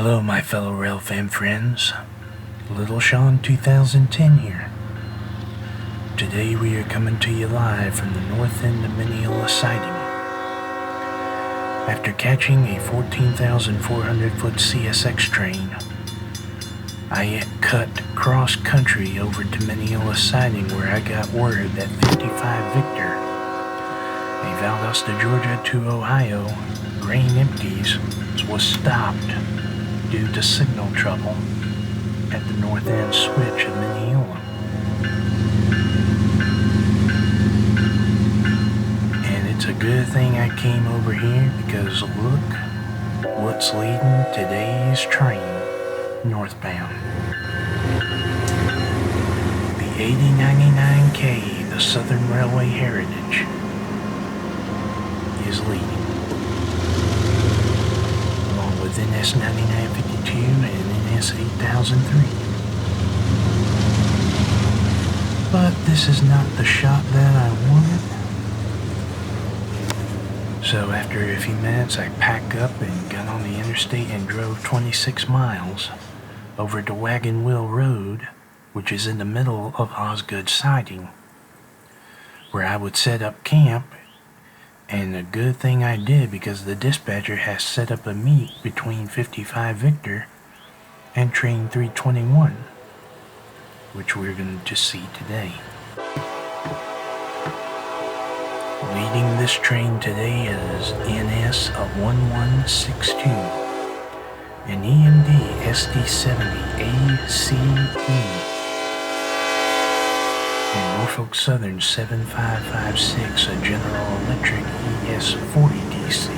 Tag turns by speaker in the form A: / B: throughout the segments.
A: Hello, my fellow railfan friends. Little Sean 2010 here. Today we are coming to you live from the north end of Mineola Siding. After catching a 14,400-foot CSX train, I cut cross-country over to Mineola Siding where I got word that 55 Victor, a Valdosta, Georgia to Ohio grain empties, was stopped due to signal trouble at the north end switch of Mineola. And it's a good thing I came over here because look what's leading today's train northbound. The 8099K, the Southern Railway Heritage, is leading. With NS 9952 and NS 8003. But this is not the shot that I wanted. So after a few minutes I packed up and got on the interstate and drove 26 miles over to Wagon Wheel Road, which is in the middle of Osgood Siding, where I would set up camp. And a good thing I did because the dispatcher has set up a meet between 55 Victor and train 321, which we're going to see today. Leading this train today is NS of 1162, an EMD SD70 ACE, and Norfolk Southern 7556, a General Electric ES40 DC.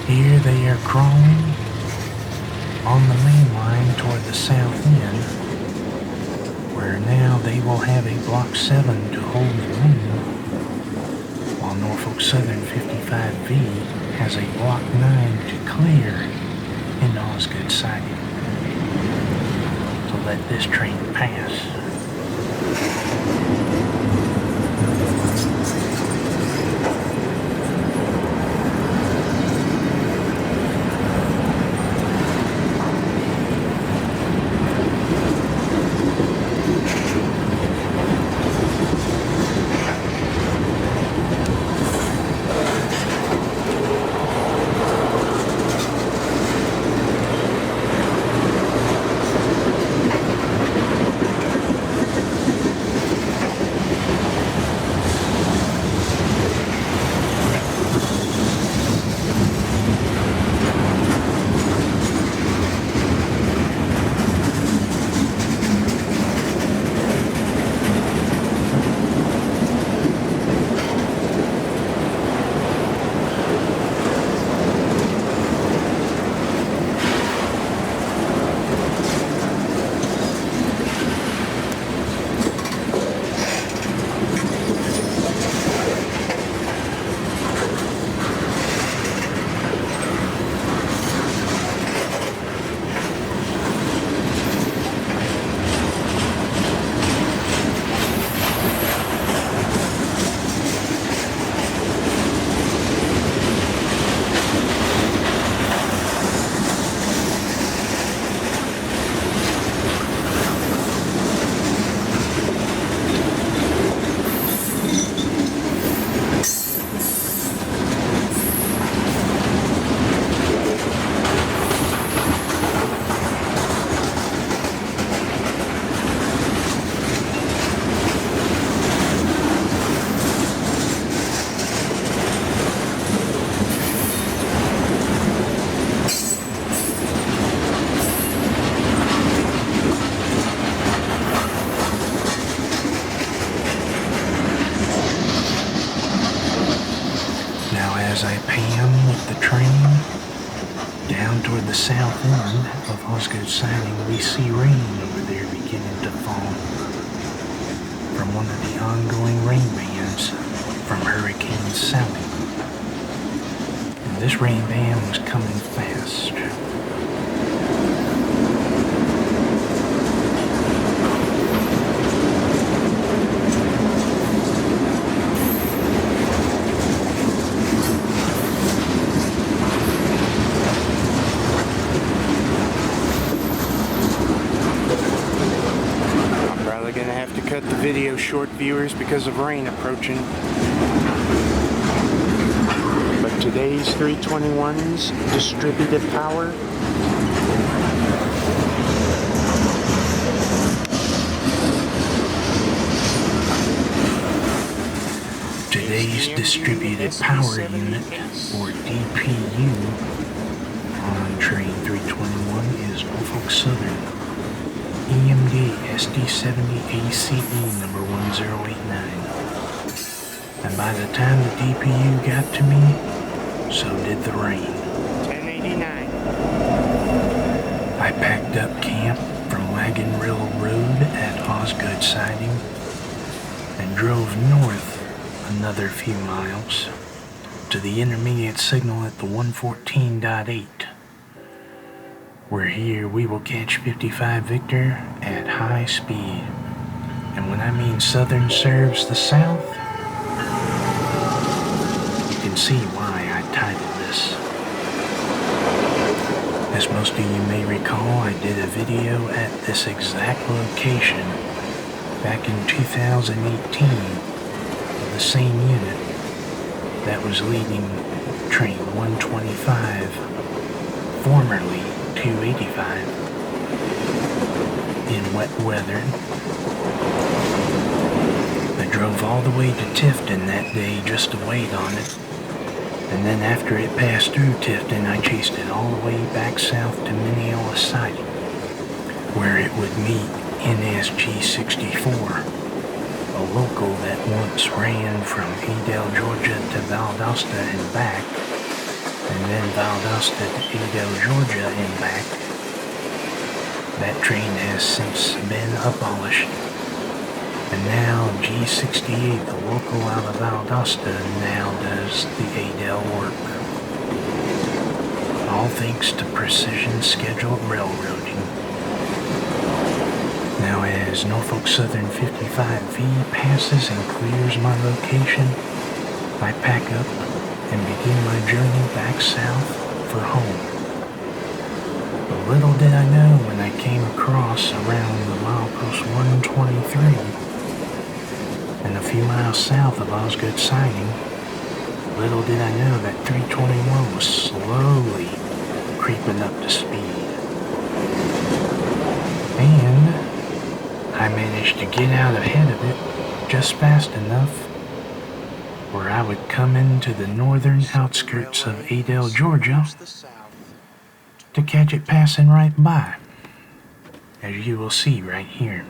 A: Here they are crawling on the main line toward the south end, where now they will have a Block 7 to hold the room, while Norfolk Southern 55V has a Block 9 to clear in Osgood Siding to let this train pass. As I pan with the train down toward the south end of Osgood Siding, we see rain over there beginning to fall from one of the ongoing rain bands from Hurricane Sally. And this rain band was coming fast. cut the video short, viewers, because of rain approaching. But today's 321's distributed power. Today's distributed power unit, or DPU, on train 321 is Norfolk Southern EMD SD70 ACE number 1089. And by the time the DPU got to me, so did the rain. 1089. I packed up camp from Wagon Wheel Road at Osgood Siding and drove north another few miles to the intermediate signal at the 114.8. Where here we will catch 55 Victor at high speed. And when I mean Southern serves the South, you can see why I titled this. As most of you may recall, I did a video at this exact location back in 2018 of the same unit that was leading train 125, formerly 285, in wet weather. I drove all the way to Tifton that day just to wait on it, and then after it passed through Tifton, I chased it all the way back south to Mineola Siding, where it would meet NSG 64, a local that once ran from Adel, Georgia to Valdosta and back, and then Valdosta to Adel, Georgia and back. That train has since been abolished, and now G68, the local out of Valdosta, now does the Adel work. All thanks to precision scheduled railroading. Now as Norfolk Southern 55V passes and clears my location, I pack up and begin my journey back south for home. But little did I know when I came across around the Milepost 123 and a few miles south of Osgood Siding, little did I know that 321 was slowly creeping up to speed. And I managed to get out ahead of it just fast enough where I would come into the northern outskirts of Adel, Georgia, to catch it passing right by, as you will see right here.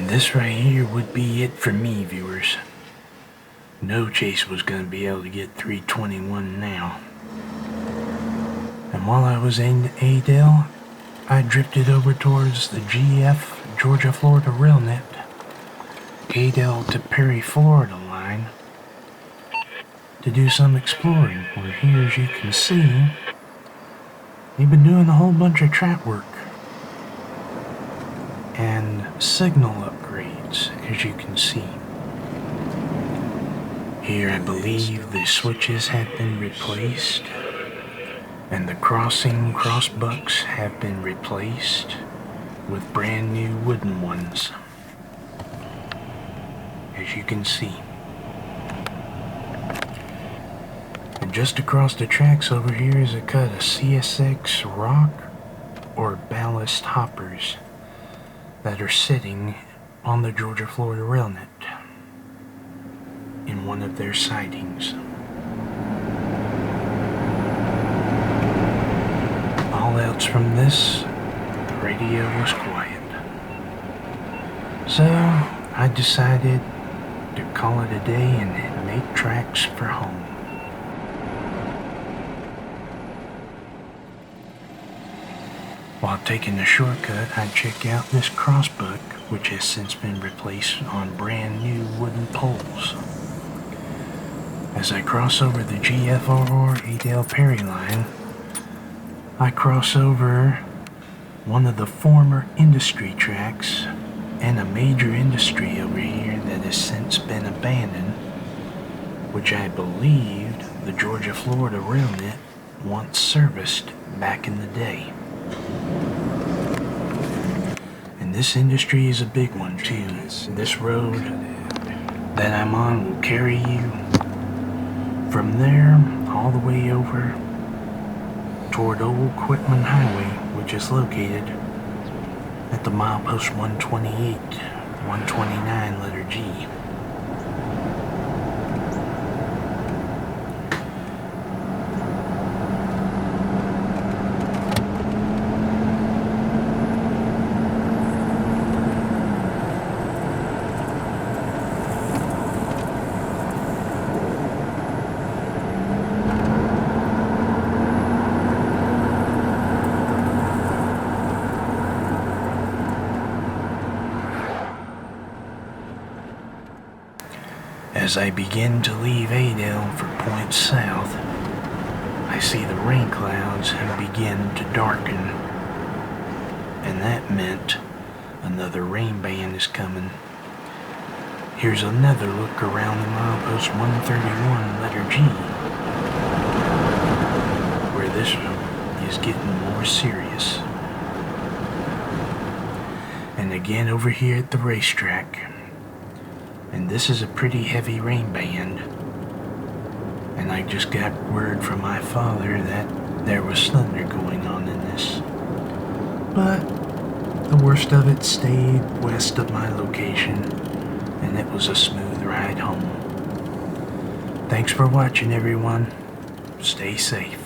A: this right here would be it for me, viewers. No chase was going to be able to get 321 now. And while I was in Adel, I drifted over towards the GF Georgia-Florida Railnet, Adel to Perry, Florida line, to do some exploring, where here, as you can see, they've been doing a whole bunch of track work and signal upgrades, as you can see. Here I believe the switches have been replaced and the crossing crossbucks have been replaced with brand new wooden ones, as you can see. And just across the tracks over here is a cut of CSX rock or ballast hoppers that are sitting on the Georgia-Florida Railnet in one of their sidings. All else from this, the radio was quiet. So I decided to call it a day and make tracks for home. While taking the shortcut, I check out this crossbuck, which has since been replaced on brand new wooden poles. As I cross over the GFRR Adel Perry line, I cross over one of the former industry tracks and a major industry over here that has since been abandoned, which I believed the Georgia-Florida Railnet once serviced back in the day. And this industry is a big one too. This road that I'm on will carry you from there all the way over toward Old Quitman Highway, which is located at the Milepost 128, 129 letter G. As I begin to leave Adel for points south, I see the rain clouds begin to darken, and that meant another rain band is coming. Here's another look around the Milepost 131 letter G, where this is getting more serious. And again over here at the racetrack. And this is a pretty heavy rain band. And I just got word from my father that there was thunder going on in this. But the worst of it stayed west of my location, and it was a smooth ride home. Thanks for watching, everyone. Stay safe.